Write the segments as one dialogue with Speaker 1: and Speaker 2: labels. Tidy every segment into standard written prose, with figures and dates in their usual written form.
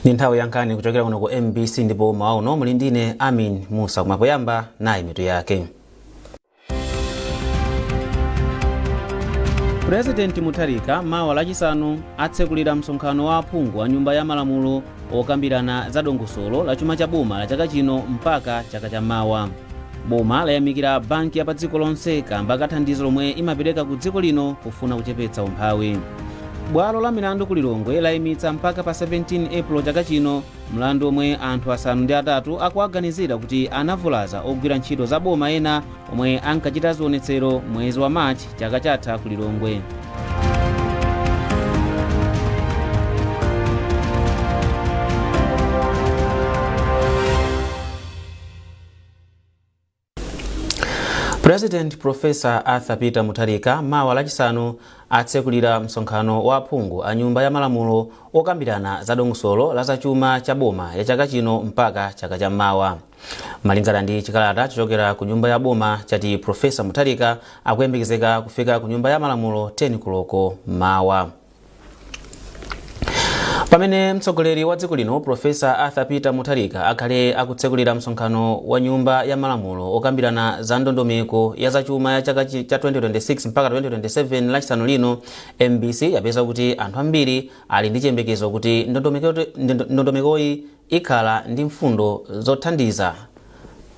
Speaker 1: Ni nthawi yankani kuchokera kuno ku MBC ndipo mauno muli ndine Amin Musa kumapoyamba nayi mitu yake. President Mutharika mawa lachisanu atsekulira msonkhano wa aphungu a nyumba ya malamulo okambirana za dongosolo la chuma cha boma la chaka chino mpaka chaka cha mawa. Boma layamikira banki ya pa dziko lonse kamba kathandizo lomwe imapereka ku dziko lino kufuna kuchepetsa umphawi. Bwalo la milandu ku Lilongwe layimitsa mpaka pa 17 April chaka chino mlandu omwe anthu asanu ndi atatu akuaganizira kuti anavulaza ogwira ntchito za boma ena omwe ankachita zionetsero mwezi wa March chaka chatha ku Lilongwe. President Professor Arthur Peter Mutharika mawa lachisanu atsekulira msonkhano wa aphungu a nyumba ya malamulo okambirana za dongosolo la zachuma cha boma ya chaka chino mpaka chaka cha mawa. Malingana ndi chikalata chochokera ku nyumba ya boma chati Professor Mutharika akuyembekezeka kufika ku nyumba ya malamulo 10 koloko mawa. Pamene mtsogoleri wa dziko lino Professor Arthur Peter Mutharika akhale akutsekulira msonkhano wa nyumba ya malamulo okambirana za ndondomeko ya zachuma ya chaka cha 2026 mpaka 2027 lachisanu lino, MBC yapeza kuti anthu ambiri ali ndi chiyembekezo kuti ndondomekoyi ikhala ndi mfundo zothandiza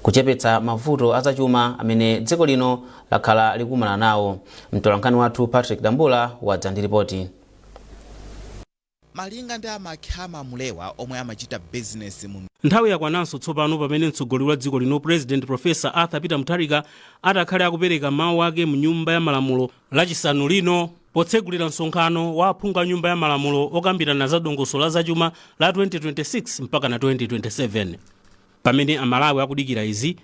Speaker 1: kuchepetsa mavuto a zachuma amene dziko lino lakhala likumana nawo. Mtolankhani wathu Patrick Dambula wadza ndi ripoti.
Speaker 2: Malinga ndi amakhama mulewa omwe amachita business mu
Speaker 3: nthawi yakwananso tsopano pamene mtsogoleri wa dziko lino President Professor Arthur Peter Mutharika atakhale akupereka mawu ake mu nyumba ya malamulo lachisanu lino potsegulira msonkhano wa aphungu a nyumba ya malamulo okambirana za dongosolo la zachuma la 2026 mpaka na 2027. Pamene amalawi akudikira izi,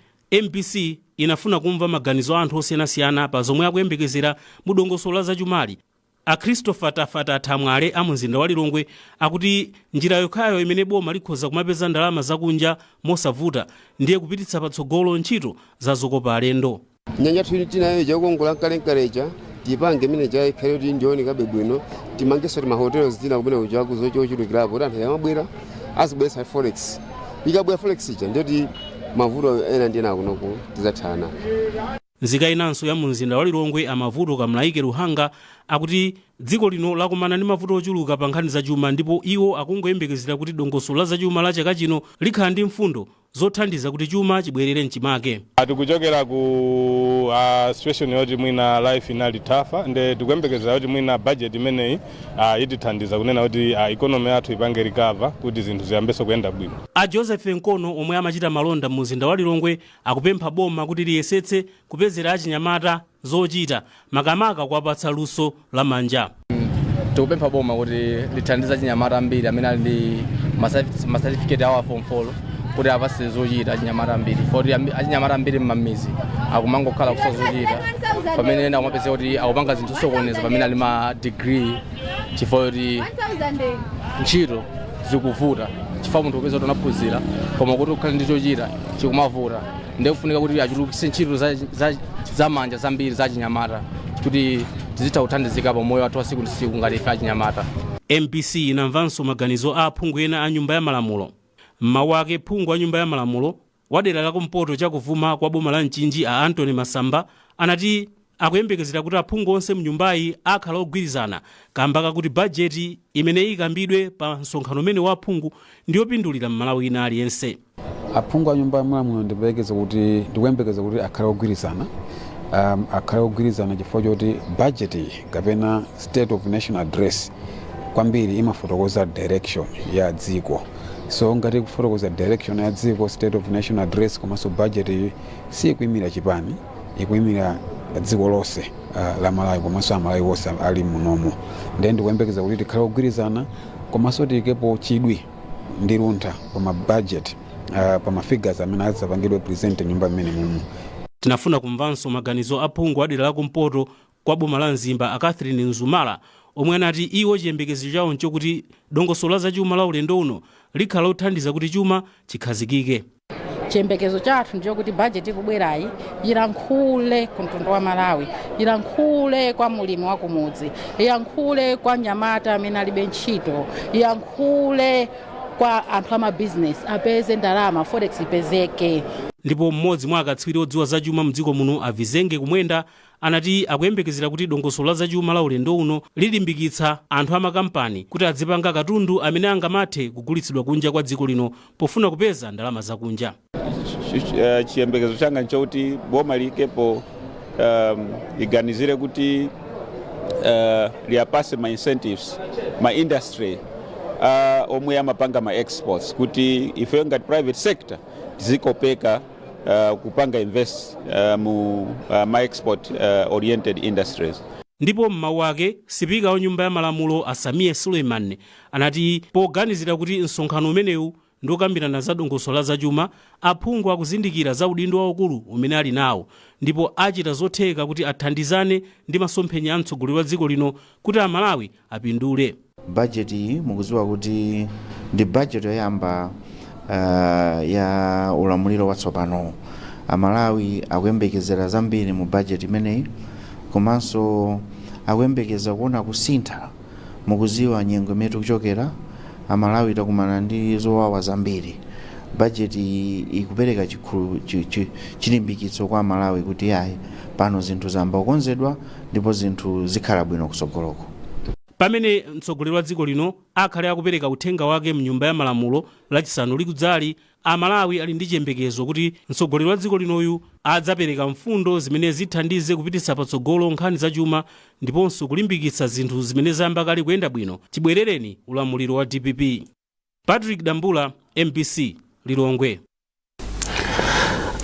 Speaker 3: MBC inafuna kumva maganizo a anthu osiyanasiyana pa zomwe akuyembekezera mu dongosolo la zachumali. A Christopher Tafata Thamwale a mzinda wa Lilongwe akuti njira yokhayo imene boma likhoza kumapeza ndalama zakunja mosavuta ndiye kupititsa patsogolo ntchito za zokopa alendo.
Speaker 4: Nyanja tinayo chakukongola kalenkalecha tipange imene chaikhale kuti ndione kabe bwino timangeso ti mahotelo zina kumene uchaku zochulukirapo anthu yamabwera azibwesa forex ikabwera forex ija ndiyoti mavuto ena ndi ena kunoko tizathana.
Speaker 3: Nzika inanso ya mzinda wa Lilongwe amavuto Kamlaike Ruhanga akuti dziko lino lakumana ndi mavuto ochuluka pa nkhani za chuma ndipo iwo akungoyembekezera kuti dongosolo la zachuma la chaka chino likhala ndi mfundo zothandiza kuti chuma chibwerere mchimake.
Speaker 5: Tikuchokera ku situation yoti mwina life inali tafa nde tikuyembekezera kuti mwina budget imeneyi itithandiza kunena kuti economy yathu ipange recover kuti zinthu ziyambenso kuyenda bwino.
Speaker 3: A Joseph Nkono omwe amachita malonda mu mzinda wa Lilongwe akupempha boma kuti liyesetse kupezera achinyamata zochita makamaka kuwapatsa luso la manja.
Speaker 6: Tikupempha boma kuti lithandize achinyamata ambiri amene ali ndi ma certificate awo form 4 kuti apatse zochita achinyamata ambiri. For achinyamata ambiri m'mamizi akumangokhala kusazochita pamene ena kumapeza kuti akupanga zinthu zosokoneza pamene ali ma degree chifukwa kuti ntchito zikuvuta chifukwa munthu upeza kuti unaphunzira koma kuti ukhale ndi chochita chikumavuta. Ndiye kufunika kuti achulukitse ntchito za manja zambiri za achinyamata kuti tizitha kuthandizika pa moyo wathu wa siku ndi siku ngati ife achinyamata.
Speaker 3: MBC inamvanso maganizo a aphungu ena a nyumba ya malamulo. Mawu ake phungu a nyumba ya malamulo wadera la kumpoto chakuvuma kwa boma la Mchinji a Anthony Masamba anati akuyembekezera kuti aphungu onse mu nyumbayi akhala ogwirizana kamba kuti bajeti imene ikambidwe pa msonkhano umene wa aphungu ndiyopindulira m'Malawi ina aliyense.
Speaker 7: Aphungu a nyumba ya malamulo ndikuyembekeza kuti akhale ogwirizana. Akhale ogwirizana chifukwa choti budget kapena state of national address kwambiri imafotokoza direction ya dziko. So ngati kufotokoza direction ya dziko, state of national address komanso budget si kuimira chipani, ikuimira dziko lonse la Malawi komanso amalawi wonse ali munomo. Ndiye ndikuyembekeza kuti tikhale ogwirizana komanso tikepo chidwi ndi luntha pa ma budget pa ma figures amene azapangidwe present nyumba imene mumu.
Speaker 3: Tinafuna kumvanso maganizo aphungu adera la kumpoto kwa boma la Nzimba a Catherine Nzumala omwe anati iwo chiyembekezo chawo nchokuti dongosolo la zachuma la ulendo uno likhala lothandiza kuti chuma chikhazikike.
Speaker 8: Chiyembekezo chathu ndicho kuti budget ikubwerayi ilankhule ku mtundu wa Malawi, ilankhule kwa mulimi wa kumudzi, ilankhule kwa nyamata amene alibe ntchito, ilankhule kwa anthu ama business apeze ndalama forex ipezeke.
Speaker 3: Ndipo mmodzi mwa akatswiri odziwa zachuma mdziko muno Avizenge Kumwenda anati akuyembekezera kuti dongosolo la zachuma la ulendo uno lilimbikitsa anthu amakampani kuti adzipanga katundu amene angamathe kugulitsidwa kunja kwa dziko lino pofuna kupeza ndalama zakunja.
Speaker 9: Chiyembekezo changa nchoti boma likepo iganizire kuti liyapase ma incentives ma industry omwe amapanga ma exports kuti ife ngati private sector tizikopeka kupanga invest mu ma export oriented industries.
Speaker 3: Ndipo m'mawu ake sipika wa nyumba ya malamulo Asamiye Suleiman anati poganizira kuti msonkhano umenewu ndokambirana za dongosolo la zachuma aphungu akuzindikira za udindo waukulu umene ali nawo ndipo achita zotheka kuti athandizane ndi masomphenya a mtsogoleri wa dziko lino kuti Amalawi apindule.
Speaker 10: Budget iyi mukuziwa kuti ndi budget yoyamba ya ulamuliro watsopano. Amalawi akuyembekezera zambiri mu budget imeneyi komanso akuyembekeza kuona kusintha mukuziwa nyengo imene tikuchokera. Amalawi takumana ndi zowawa zambiri. Budget ikupereka chilimbikitso kwa Amalawi kuti yayi pano zinthu zamba kukonzedwa ndipo zinthu zikhala bwino kusogoloko.
Speaker 3: Pamene mtsogoleri wa dziko lino akhale akupereka uthenga wake mnyumba ya malamulo lachisanu likudzali, Amalawi ali ndi chiyembekezo kuti mtsogoleri wa dziko linoyu adzapereka mfundo zimene zithandize kupititsa patsogolo nkhani zachuma ndiponso kulimbikitsa zinthu zimene zayamba kale kuyenda bwino. Tibwerereni ulamuliro wa DPP. Patrick Dambula, MBC, Lilongwe.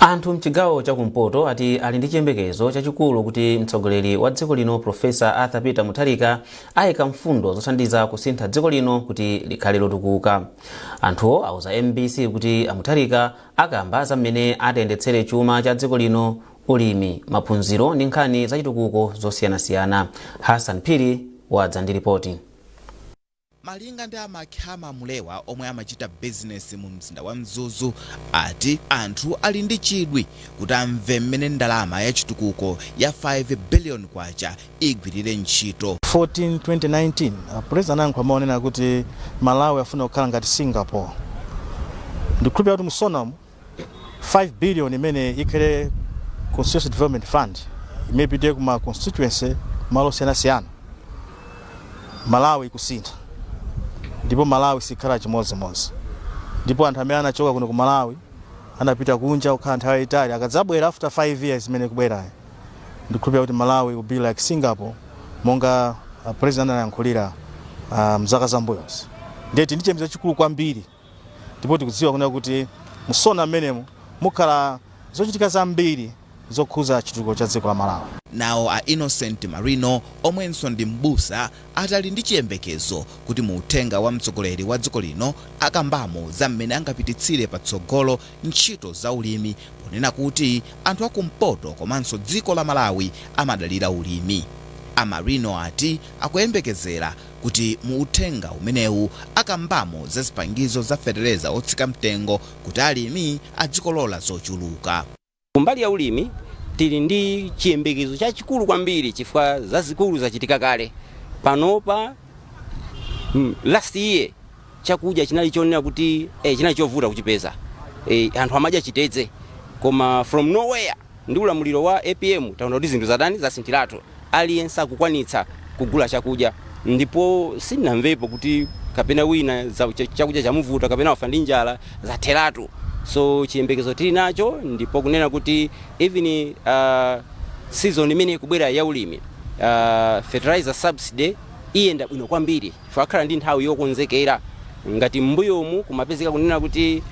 Speaker 1: Anthu mchigawo chakumpoto ati ali ndi chiyembekezo chachikulu kuti mtsogoleri wa dziko lino Profesa Arthur Peter Mutharika ayika mfundo zothandiza kusintha dziko lino kuti likhale lotukuka. Anthuwo auza MBC kuti Mutharika akamba za mmene atayendetsere chuma cha dziko lino, ulimi, maphunziro ndi nkhani zachitukuko zosiyanasiyana. Hassan Phiri wadza ndi ripoti.
Speaker 2: Malinga ndi amakhama mulewa omwe amachita business mu mzinda wa Mzuzu ati anthu ali ndi chidwi kuti amve mmene ndalama ya chitukuko ya 5 billion kwacha igwirire ntchito.
Speaker 11: 2019 president anankho amaonena kuti Malawi afuna kukhala ngati Singapore. Ndikhulupirira kuti musonamu 5 billion imene ikhale Constituency Development Fund imepite kuma constituency malo siyanasiyana. Malawi kusintha ndipo Malawi sikhala chimozimozi. Ndipo anthu amene anachoka kuno ku Malawi anapita kunja kukhala nthawi yayitali akadzabwera after 5 years imene kubwerayo. Ndikhulupirira kuti Malawi will be like Singapore monga president anayankhulira mzaka zambuyozi. Ndeti ndi chiyembekezo chikulu kwambiri ndipo tikudziwa kuna kuti musona mmenemu mukhala zochitika zambiri zokhuza chitukuko cha dziko la Malawi.
Speaker 2: Nawo a Innocent Marino omwenso ndi mbusa atali ndi chiyembekezo kuti mu uthenga wa mtsogoleri wa dziko lino akambamo za mmene angapititsire patsogolo ntchito za ulimi ponena kuti anthu akumpoto komanso dziko la Malawi amadalira ulimi. Amarino ati akuyembekezera kuti mu uthenga umenewu akambamo za zipangizo za fetereza otsika mtengo kuti alimi adzikolola zochuluka.
Speaker 12: Kumbali ya ulimi tili ndi chiyembekezo chachikulu kwambiri chifukwa zazikulu zachitika kale. Panopa last year chakudya chinali chonena kuti chinali chovuta kuchipeza. Anthu amadya chitedze koma from nowhere ndi ulamuliro wa APM taona kuti zinthu zatani zasinthiratu. Aliyense akukwanitsa kugula chakudya ndipo sinamvepo kuti kapena wina chakudya chamuvuta kapena wafa ndi njala zatheratu. So chiyembekezo tili nacho ndipo kunena kuti even season imene kubwera ya ulimi fertilizer subsidy iyenda bwino kwambiri fakhala ndi nthawi yokonzekera ngati mbuyomu kumapezeka kunena kuti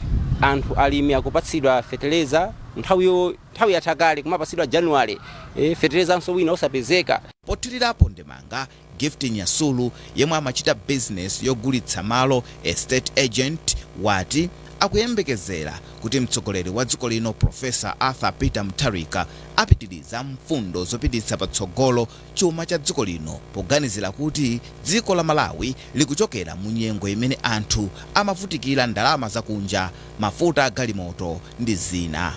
Speaker 12: anthu alimi akupatsidwa fertilizer nthawi yathakale kumapatsidwa January fertilizer nso wina osapezeka.
Speaker 2: Pothirirapo ndemanga Gift Nyasulu yemwe amachita business yogulitsa malo estate agent wati akuyembekezera kuti mtsogoleri wa dziko lino Profesa Arthur Peter Mutharika apitiriza mfundo zopititsa patsogolo chuma cha dziko lino poganizira kuti dziko la Malawi likuchokera mu nyengo imene anthu amavutikira ndalama zakunja, mafuta galimoto ndi zina.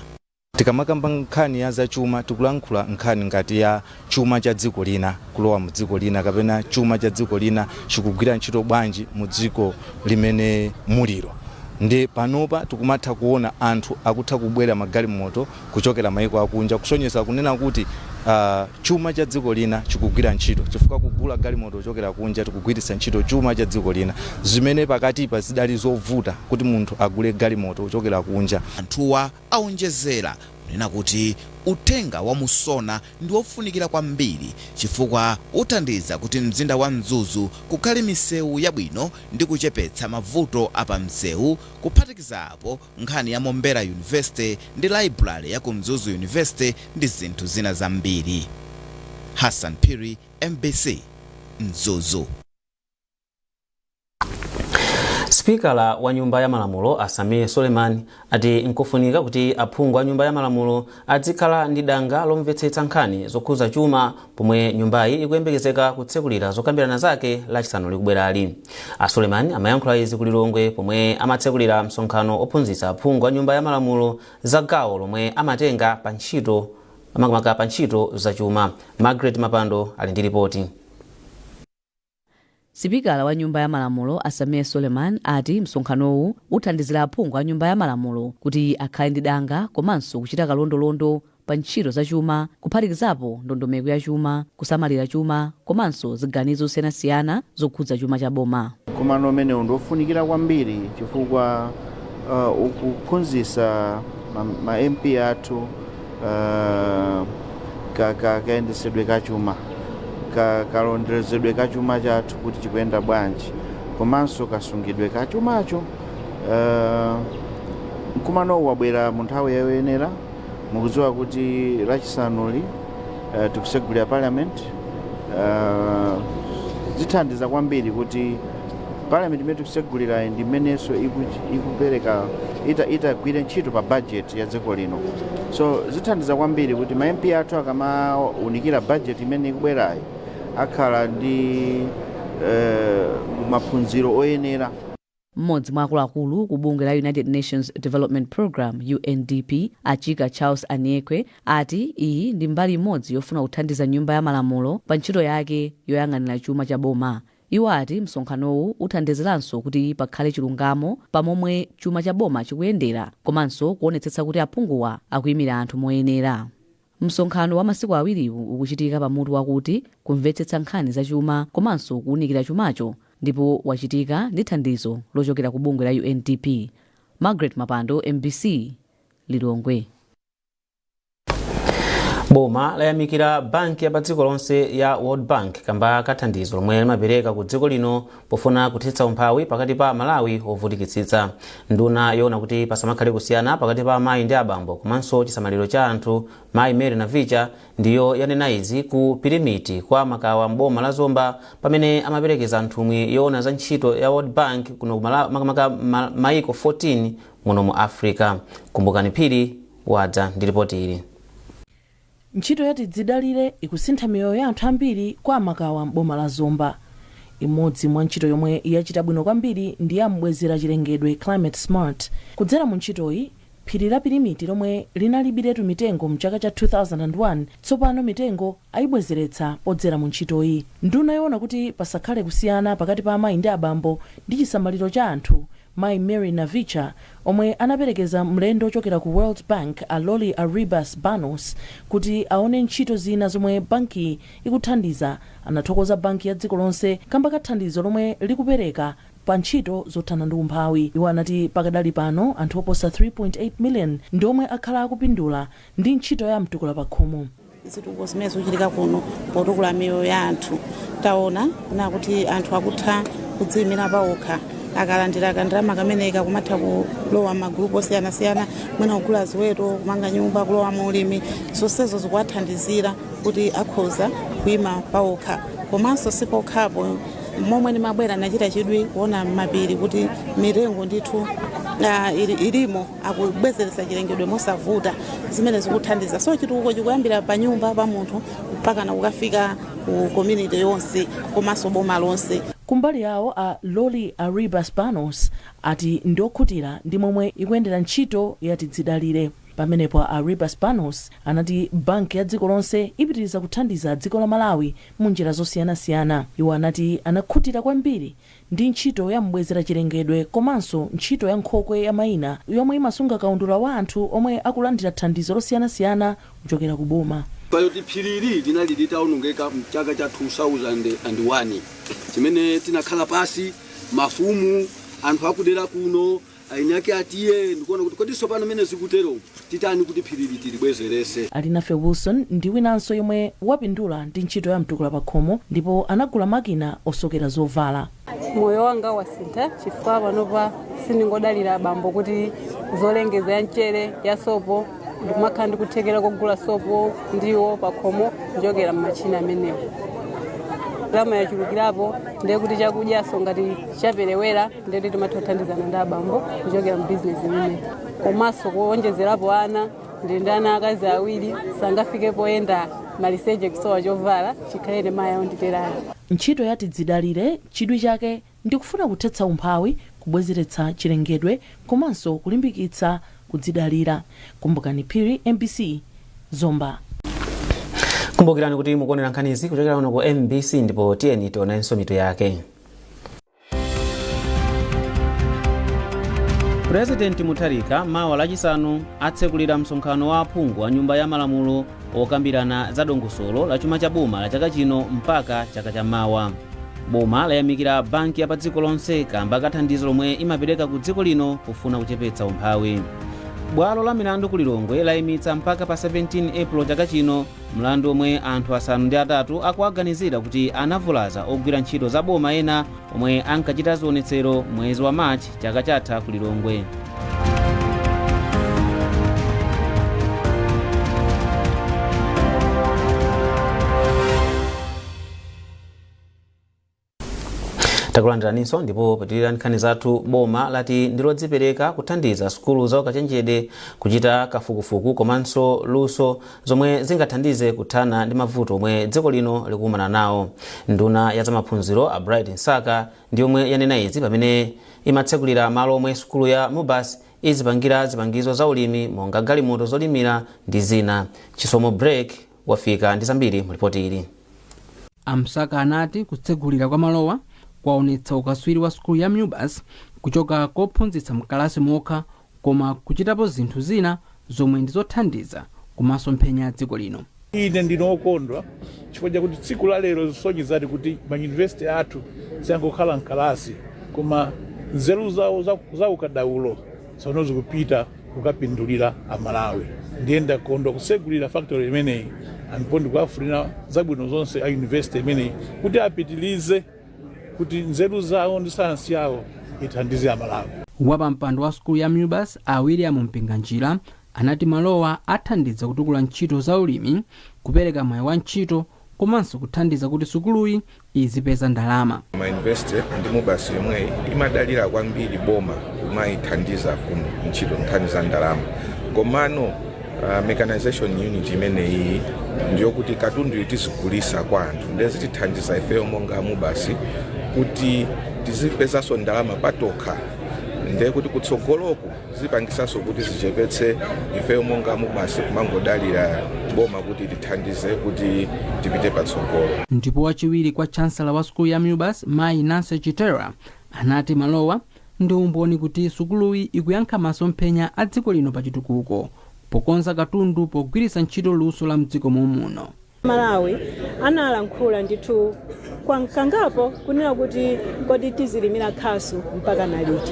Speaker 13: Tikamakamba nkhani ya za chuma tikulankhula nkhani ngati ya chuma cha dziko lina kulowa mu dziko lina kapena chuma cha dziko lina chikugwira ntchito bwanji mu dziko limene muliro. Ndi panopa tikumatha kuona anthu akutha kubwera magalimoto kuchokera maiko akunja kusonyesa kunena kuti chuma cha dziko lina chikugwira ntchito chifukwa kugula galimoto kuchokera kunja tikugwiritsa ntchito chuma cha dziko lina zimene pakati pa zidali zovuta kuti munthu agule galimoto kuchokera kunja.
Speaker 2: Anthuwa aonjezera kunena kuti uthenga wa Musona ndi wofunikira kwambiri chifukwa uthandiza kuti mzinda wa Mzuzu kukhale misewu yabwino ndi kuchepetsa mavuto apa msewu kuphatikizapo nkhani ya Mombera University ndi library ya ku Mzuzu University ndi zinthu zina zambiri. Hassan Piri, MBC, Mzuzu.
Speaker 1: Spikala wa nyumba ya malamulo Assamie Suleiman ati nkufunika kuti aphungu a nyumba ya malamulo adzikhala ndi danga lomvetsetsa nkhani zokhuza chuma pomwe nyumbayi ikuyembekezeka kutsekulira zokambirana zake lachisanu likubwerali. Suleiman amayankhula izi ku Lilongwe pomwe amatsekulira msonkhano ophunzitsa aphungu a nyumba ya malamulo za gawo lomwe amatenga pa ntchito za chuma. Margaret Mapando ali ndi ripoti.
Speaker 14: Sipikala wa nyumba ya malamulo Assamie Suleiman ati msonkhanowu uthandizira aphungu a nyumba ya malamulo kuti akhale ndi danga komanso kuchita kalondolondo pa ntchito za chuma kuphatikizapo ndondomeko ya chuma, kusamalira chuma komanso ziganizo zosiyanasiyana zokhudza chuma cha boma.
Speaker 10: Kumano umene undofunikira kwambiri chifukwa ukuphunzitsa ma MP athu kayendesedwe ka chuma kalonderezedwe ka chuma chathu kuti chikuyenda bwanji komanso kasungidwe ka chumacho. Mkumano wabwera mu nthawi yoyenera mukudziwa kuti lachisanuli tikusegulira parliament zithandiza kwambiri kuti parliament imene tikusegulira ndi imenenso ikupereka itagwire ntchito pa budget ya dziko lino. So zithandiza kwambiri kuti ma MP athu akamaunikira budget imene ikubwerayi akhala ndi maphunziro oyenera.
Speaker 14: Mmodzi mwa akuluakulu ku bungwe la United Nations Development Program UNDP Achika Charles Aniekwe ati iyi ndi mbali imodzi yofuna kuthandiza nyumba ya malamulo pa ntchito yake yoyang'anira chuma cha boma. Iwo ati msonkhanowu uthandiziranso kuti pakhale chilungamo pamomwe chuma cha boma chikuyendera komanso kuonetsetsa kuti aphunguwa akuyimira anthu moyenera. Msonkhano wa masiku awiriwu ukuchitika pamutu wakuti kumvetsetsa nkhani za chuma komanso kuunikira chumacho ndipo wachitika ndi thandizo lochokera ku bungwe la UNDP. Margaret Mapando, MBC, Lilongwe.
Speaker 1: Boma layamikira banki ya pa dziko lonse ya World Bank kamba kathandizo lomwe limapereka ku dziko lino pofuna kuthetsa umphawi pakati pa Malawi ovutikitsitsa. Nduna yoona kuti pasamakhale kusiyana pakati pa amayi ndi abambo komanso chisamaliro cha anthu Mayi Mary Navicha ndiyo yanena izi ku Pirimiti kwa Makawa mboma la Zomba pamene amaperekeza nthumwi yoona za ntchito ya World Bank kuno maiko 14 muno mu Africa. Kumbukani Phiri wadza ndi ripoti ili.
Speaker 15: Ntchito yati dzidalire ikusintha miyoyo ya anthu ambiri kwa Makawa mboma la Zomba. Imodzi mwa ntchito yomwe yachita bwino kwambiri ndi ya mbwezera chilengedwe Climate Smart. Kudzera mu ntchitoyi phiri la Pirimiti lomwe linalibiretu mitengo mchaka cha 2001 tsopano mitengo ayibwezeretsa podzera mu ntchitoyi. Nduna yoona kuti pasakhale kusiyana pakati pa amayi ndi abambo ndi chisamaliro cha anthu Mayi Mary Navicha omwe anaperekeza mlendo ochokera ku World Bank Lolly Aribas Banos kuti aone ntchito zina zomwe banki ikuthandiza. Anathokoza banki ya dziko lonse kamba kathandizo lomwe likupereka pa ntchito zothana ndi umphawi. Iwo anati pakadali pano anthu oposa 3.8 million ndi omwe akhala akupindula ndi ntchito ya mtukula pa khomo.
Speaker 16: Zituko zimene zikuchitika kuno potukula miyoyo ya anthu taona na kuti anthu akutha kudziyimira pawokha akalandira kandalama kameneka kumatha kulowa magrupu osiyanasiyana mwina kugula ziweto kumanga nyumba kulowa maulimi zonsezo zikuwathandizira kuti akhoza kuyima pawokha komanso sipokhapo momwe ni mabwera nachita chidwi kuona mapiri kuti mitengo ndithu ilimo akubwezeretsa chilengedwe mosavuta zimene zikuthandiza. So chitukuko chikuyambira pa nyumba pa munthu mpaka na kukafika ku community yonse komanso boma lonse.
Speaker 15: Kumbali yawo Lolly Aribas Banos ati ndokhutira ndi momwe ikuyendera ntchito yati dzidalire. pamenepo a Rebus Panos anati banki ya dziko lonse ipitiriza kuthandiza dziko la Malawi mu njira zosiyanasiyana. Iwo anati anakhutira kwambiri ndi ntchito ya mbwezera chilengedwe komanso ntchito ya nkhokwe ya mayina yomwe imasunga kaundula wa anthu omwe akulandira thandizo losiyanasiyana kuchokera ku boma.
Speaker 17: Payoti phiriri linali litaonongeka mchaka cha 2001 chimene tinakhala pasi mafumu anthu akudera kuno ainyake atiye ndikuona kuti kodi sopano mene zikutero titani kuti phiriri tilibwezerese. Alinafe Wilson ndi winanso yomwe wapindula ndi ntchito ya mtukula pa khomo ndipo anagula makina osokera zovala.
Speaker 18: Moyo wanga wasintha chifukwa panopa sindingodalira bambo kuti zolengeza ya mchere ya sopo ndikumakhala ndikuthekera kugula sopo ndiwo pa khomo kuchokera mmachina amenewo. Ndalama yachulukirapo ndiye kuti chakudyaso ngati chaperewera ndiye timathandizana ndi abambo kuchokera mu business imene. Komanso kuonjezerapo ana ndi ana akazi awiri sangafike poyenda maliseche kusowa chovala chikhalire mayi onditerani. Ntchito yati dzidalire chidwi chake ndi kufuna kuthetsa umphawi, kubwezeretsa chilengedwe komanso kulimbikitsa kudzidalira. Kumbukani Phiri, MBC Zomba.
Speaker 1: Kumbukirani kuti mukuonera nkhanizi kuchokera kuno ku MBC ndipo tiyeni tionenso mitu yake. President Mutharika mawa lachisanu atsekulira msonkhano wa aphungu wa nyumba ya malamulo okambirana za dongosolo la chuma cha boma la chaka chino mpaka chaka cha mawa. Boma layamikira banki ya pa dziko lonse kamba kathandizo lomwe imapereka ku dziko lino kufuna kuchepetsa umphawi. Bwalo la milandu ku Lilongwe layimitsa mpaka pa 17 April chaka chino mlandu omwe anthu asanu ndi atatu akuaganizira kuti anavulaza ogwira ntchito za boma ena omwe ankachita zionetsero mwezi wa Machi chaka chatha ku Lilongwe. Takulandiraninso ndipo patilira nkhani zathu. Boma lati ndilodzipereka kuthandiza sukulu za ukachenjede kuchita kafukufuku komanso luso zomwe zingathandize kuthana ndi mavuto omwe dziko lino likumana nawo. Nduna ya zamaphunziro a Bright Nsaka ndi yomwe yanena izi pamene imatsekulira malo omwe sukulu ya Mubas izipangira zipangizo za ulimi monga galimoto zolimira ndi zina. Chisomo Break wafika ndi zambiri mu ripoti ili.
Speaker 19: Amsaka anati kutsekulira kwa malowa kwaonetsa ukaswiri wa sukulu ya Mubas kuchoka kophunzitsa mkalasi mokha koma kuchitapo zinthu zina zomwe ndizothandiza kumasomphenya dziko lino.
Speaker 20: Ine ndinokondwa chifukwa chakuti tsiku la lero zisonyezati kuti mayunivesiti athu sangokhala mkalasi koma nzeru zawo za ukadaulo zinozo kupita kukapindulira amalawi. Ndiye ndakondwa kusegulira factory imeneyi ndipo ndikuafuna zabwino zonse a university imeneyi kuti apitilize kuti nzeru zawo ndi sayansi yawo ithandize amalawi.
Speaker 19: Wapampando wa sukulu ya Mubas a William Mpinganjira anati malowa athandiza kutukula ntchito za ulimi, kupereka mwayi wa ntchito komanso kuthandiza kuti sukuluyi izipeza ndalama.
Speaker 21: University ndi Mubas yomwe imadalira kwambiri boma kumayithandiza ku ntchito nkhani za ndalama. Komano mechanization unit imeneyi ndiyo kuti katundu itizigulisa kwa anthu ndezi tithandiza ifeyo monga Mubas kuti tizipezaso ndalama patokha ndiye kuti kutsogoloku zipangisaso kuti zichepetse ifeyo monga Mubas kumangodalira boma kuti tithandize kuti tipite patsogolo.
Speaker 19: Ndipo wachiwiri kwa chancellor wa sukulu ya Mubas Mai Nancy Chitera anati malowa ndi umboni kuti sukuluyi ikuyankha masomphenya a dziko lino pachitukuko pokonza katundu pogwiritsa ntchito luso la mdziko muno.
Speaker 22: Malawi analankhula ndithu kangapo kunena kuti kodi tizilimira khasu mpaka naliti.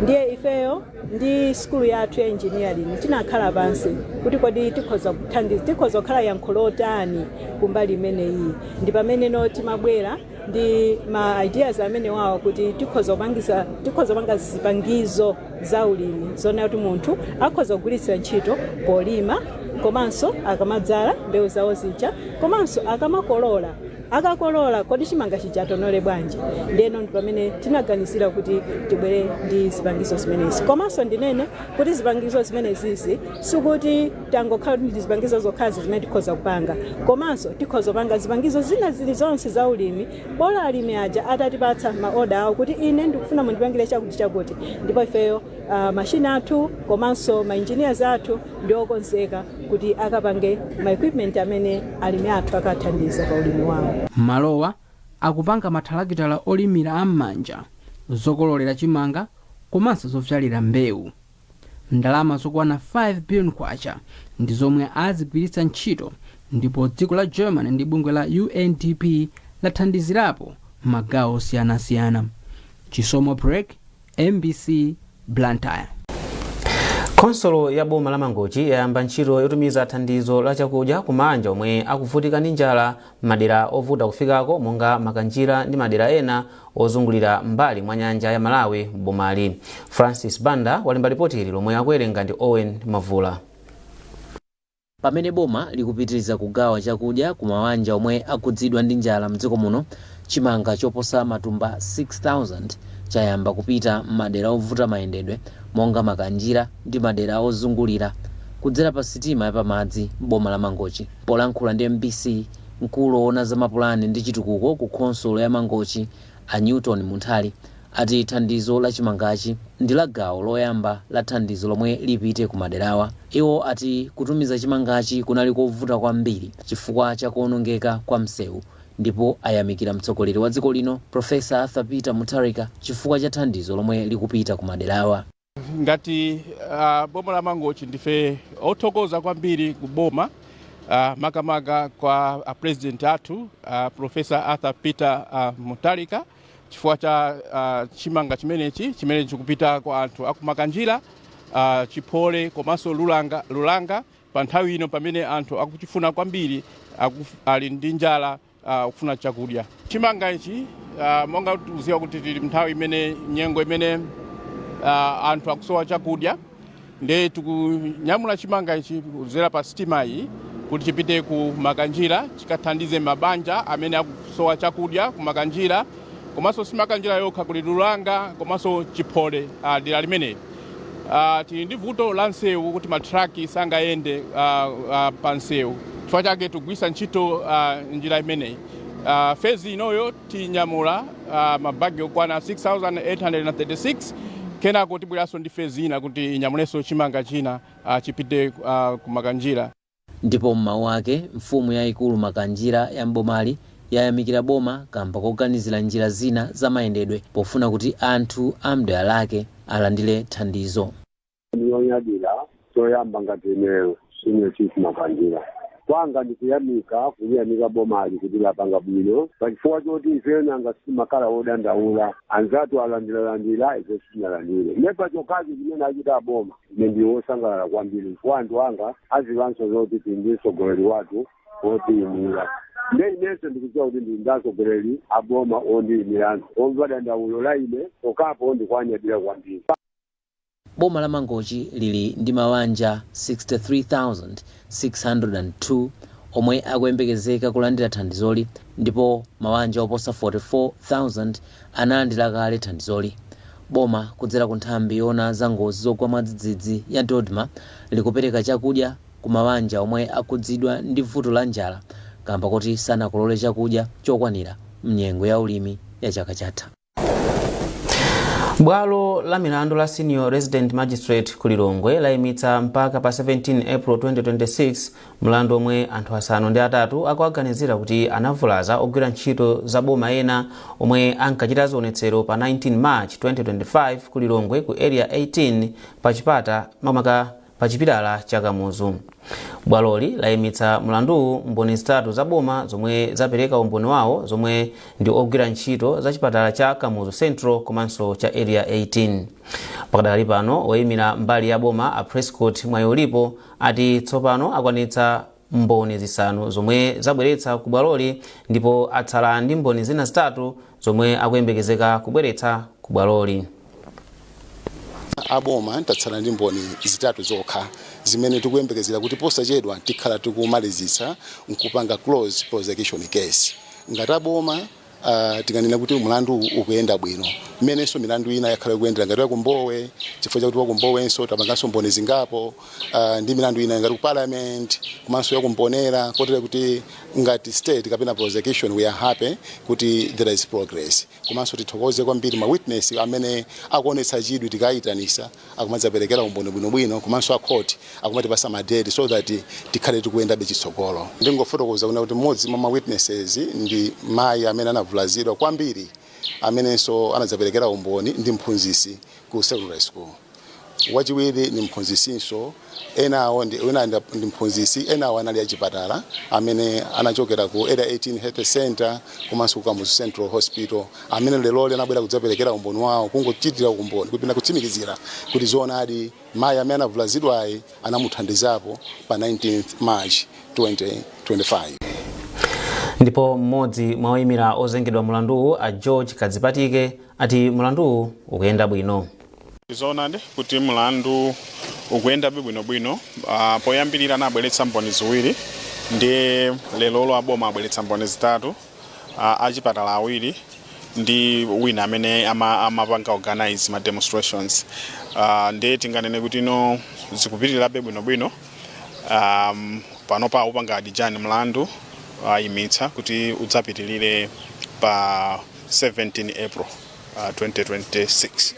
Speaker 22: Ndiye ifeyo ndi skulu yathu ya engineering tinakhala pansi kuti kodi tikhoza kuthandiza tikhoza kukhala yankhulo tani kumbali imeneyi. Ndi pamene no timabwera ndi ma ideas amene wawo kuti tikhoza kupanga zipangizo za ulimi zona kuti munthu akhoza kugwiritsa ntchito polima komanso akamadzala mbewu zawo zija komanso akamakolola akakolola kodi chimanga chichatonole bwanji. Ndeno ndi pamene tinaganizira kuti tibwere ndi zipangizo zimenezi. Komanso ndinene kuti zipangizo zimenezi sikuti tangokhala ndi zipangizo zokhazi zimene tikhoza kupanga, komanso tikhoza kupanga zipangizo zina zilizonse za ulimi bola alimi aja atatipatsa maoda awo kuti ine ndikufuna mundipangire chakuti ndipo ifeyo mashini athu komanso mainjiniya athu ndiokonzeka kuti akapange maequipment amene alimi athu akathandiza pa ulimi wawo.
Speaker 19: Malowa akupanga mathalakitala olimira am'manja, zokololera chimanga komanso zofyalira mbewu. Ndalama zokwana 5 billion kwacha ndi zomwe azigwiritsa ntchito, ndipo dziko la Germany ndi bungwe la UNDP lathandizirapo magawo osiyanasiyana. Chisomo Break, MBC, Blantyre.
Speaker 1: Konsolo ya boma la Mangochi yayamba ntchito yotumiza thandizo la chakudya kumanja omwe akuvutika ndi njala madera ovuta kufikako monga Makanjira ndi madera ena ozungulira mbali mwa nyanja ya Malawi bomali. Francis Banda walemba ripoti ili lomwe akuwerenga ndi Owen Mavula.
Speaker 4: Pamene boma likupitiriza kugawa chakudya ku mabanja omwe akudzidwa ndi njala mdziko muno, chimanga choposa matumba 6000 chayamba kupita madera ovuta mayendedwe monga Makanjira ndi madera ozungulira kudzera pa sitima yapamadzi boma la Mangochi. Polankhula ndi MBC, mkulu woona za mapulani ndi chitukuko ku konsolo ya Mangochi a Newton Munthali ati thandizo la chimangachi ndi la gawo loyamba la thandizo lomwe lipite ku maderawa. Iwo ati kutumiza chimangachi kunali kovuta kwambiri chifukwa cha kuonongeka kwa msewu, ndipo ayamikira mtsogoleri wa dziko lino Profesa Arthur Peter Mutharika chifukwa cha thandizo lomwe likupita ku maderawa.
Speaker 5: Ngati boma la Mangochi ndife othokoza kwambiri ku boma makamaka kwa president athu Profesa Arthur Peter Mutharika chifukwa cha chimanga chimenechi chimene chikupita kwa anthu akumakanjira Chipole komanso Lulanga pa nthawi ino pamene anthu akuchifuna kwambiri ali ndi njala kufuna chakudya. Chimanga ichi monga tuziwa kuti tili nthawi imene nyengo imene anthu akusowa chakudya, nde tikunyamula chimanga ichi kuzera pa sitima iyi kuti chipite ku Makanjira chikathandize mabanja amene akusowa chakudya ku Makanjira, komanso si Makanjira yokha kuli Lulanga komanso Chipole dera limene. Tili ndi vuto la nsewu kuti matraki sangayende pa nsewu, chifukwa chake tugwisa ntchito njira imeneyi. Fezi inoyo tinyamula mabagi okwana 6836 kenako tibweranso ndi fezi ina kuti inyamulenso chimanga china chipite ku Makanjira.
Speaker 4: Ndipo mmawu ake mfumu yayikulu Makanjira ya mbomali yayamikira boma kamba koganizira njira zina za mayendedwe pofuna kuti anthu a mdera lake alandire thandizo.
Speaker 23: Ndiyonyadira toyamba ngati ineyo sine chief Makanjira. Kwanga ndikuyamika bomali kuti lapanga bwino pachifukwa choti ife nanga simakhala odandaula anzatu alandira ife sinalandire. Nepa chokazi chimene achita boma ine ndiwosangalala kwambiri kwa anthu anga azivanso zoti ndi mtsogoleri wathu otiyimira. Ndense ndikudziwa kuti ndindasogoleri aboma ondiyimira anthu omva dandaulo la ine okapo ndikwanyadira kwambiri.
Speaker 4: Boma la Mangochi lili ndi mabanja 63,602 omwe akuyembekezeka kulandira thandizoli, ndipo mabanja oposa 44,000 analandira kale thandizoli. Boma kudzera ku nthambi yoona za ngozi zogwa mwadzidzidzi ya Dodma likupereka chakudya ku mabanja omwe akudzidwa ndi vuto la njala kamba kuti sanakolole chakudya chokwanira mnyengo ya ulimi ya chaka chatha.
Speaker 1: Bwalo la milandu la Senior Resident Magistrate ku Lilongwe layimitsa mpaka pa 17 April 2026 mlandu omwe anthu asanu ndi atatu akuaganizira kuti anavulaza ogwira ntchito za boma ena omwe ankachita zionetsero pa 19 March 2025 ku Lilongwe ku area 18 pa chipitala cha Kamuzu. Bwaloli layimitsa mlandu mboni zitatu za boma zomwe zapereka umboni wawo zomwe ndi ogwira ntchito za chipatala cha Kamuzu Central komanso cha area 18. Pakadali pano oyimira mbali ya boma a Prescott Mwayolipo ati tsopano akwanitsa mboni zisanu zomwe zabweretsa ku bwaloli ndipo atsala ndi mboni zina zitatu zomwe akuyembekezeka kubweretsa ku bwaloli.
Speaker 24: Aboma tatsala ndi mboni zitatu zokha zimene tikuyembekezera kuti posachedwa tikhala tikumalizitsa nkupanga close prosecution case. ngati aboma tikanena kuti mlandu ukuyenda bwino mmenenso milandu ina yakhala kuyendera ngati wakumbowe chifukwa chakuti wakumbowenso tapanganso mboni zingapo ndi milandu ina ngati ku parliament komanso yakumponera kotera kuti ngati state kapena prosecution we are happy kuti there is progress komanso tithokoze kwambiri ma witness amene akuonetsa chidwi tikayitanisa akumadzaperekera umboni bwinobwino komanso akhoti akumatipasa madeti so that tikhale tikuyenda bechitsogolo ndingofotokoza kuti mmodzi mwa ma witnesses ndi mayi amene anavulazidwa kwambiri amenenso anadzaperekera umboni ndi mphunzisi ku secondary school. Wachiwiri ni mphunzisinso enawo ndi mphunzisi enawo anali achipatala amene anachokera ku Area 18 Health Center komanso ku Kamuzu Central Hospital amene lero anabwera kudzaperekera umboni wawo kungochitira umboni kupinda kutsimikizira kuti zoonadi mayi amene anavulazidwayi anamuthandizapo pa 19th March 2025.
Speaker 1: Ndipo mmodzi mwa oyimira ozengedwa mulanduwu a George Kadzipatike ati mulanduwu ukuyenda bwino.
Speaker 6: Zoonadi kuti mulandu ukuyenda bwinobwino poyambirira anabweretsa mboni ziwiri ndi lero aboma abweretsa mboni zitatu achipatala awiri ndi wina amene amapanga organize ma demonstrations ndi tinganene kuti no zikupitirira bwinobwino panopa upanga adijani mlandu ayimitsa kuti udzapitirire pa 17 April 2026.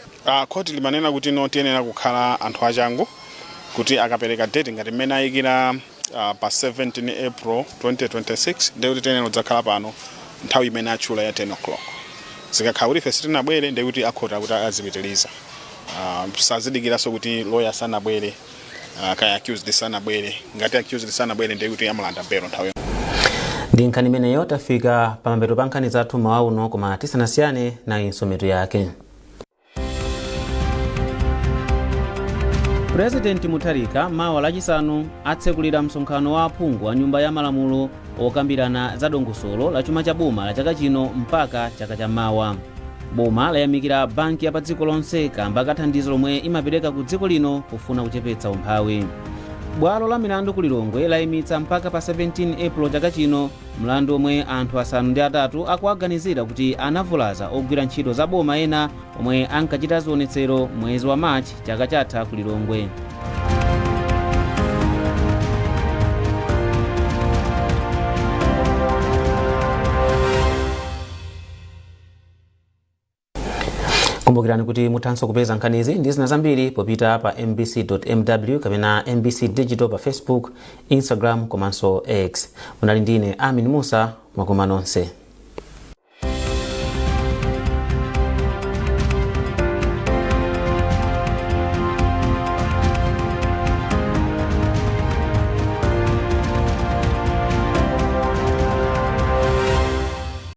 Speaker 6: Koti limanena kuti no tiyenera kukhala anthu achangu kuti akapereka date ngati mmene ayikira pa 17 April 2026 ndi kuti tiyenera kudzakhala pano nthawi imene atchula ya 10 o'clock. Zikakhala kuti ife sitinabwere ndi kuti akhota kuti azipitiriza. Sazidikiranso kuti lawyer sanabwere kaya accused sanabwere ngati accused sanabwere ndi kuti amulanda belo nthawi.
Speaker 1: Ndi nkhani imeneyo tafika pamapeto pa nkhani zathu mawa uno koma tisanasiyane na insometo yake. President Mutharika mawa lachisanu atsekulira msonkhano wa aphungu wa nyumba ya malamulo okambirana za dongosolo la chuma cha boma la chaka chino mpaka chaka cha mawa. Boma layamikira banki ya pa dziko lonse kamba kathandizo lomwe imapereka ku dziko lino kufuna kuchepetsa umphawi. Bwalo la milandu ku Lilongwe layimitsa mpaka pa 17 April chaka chino mlandu omwe anthu asanu ndi atatu akuaganizira kuti anavulaza ogwira ntchito za boma ena omwe ankachita zionetsero mwezi wa March chaka chatha ku Lilongwe. Kumbukirani kuti muthanso kupeza nkhanizi ndi zina zambiri popita pa mbc.mw kapena mbc digital pa Facebook, Instagram komanso X. Munali ndine Amin Musa, mwakoma nonse.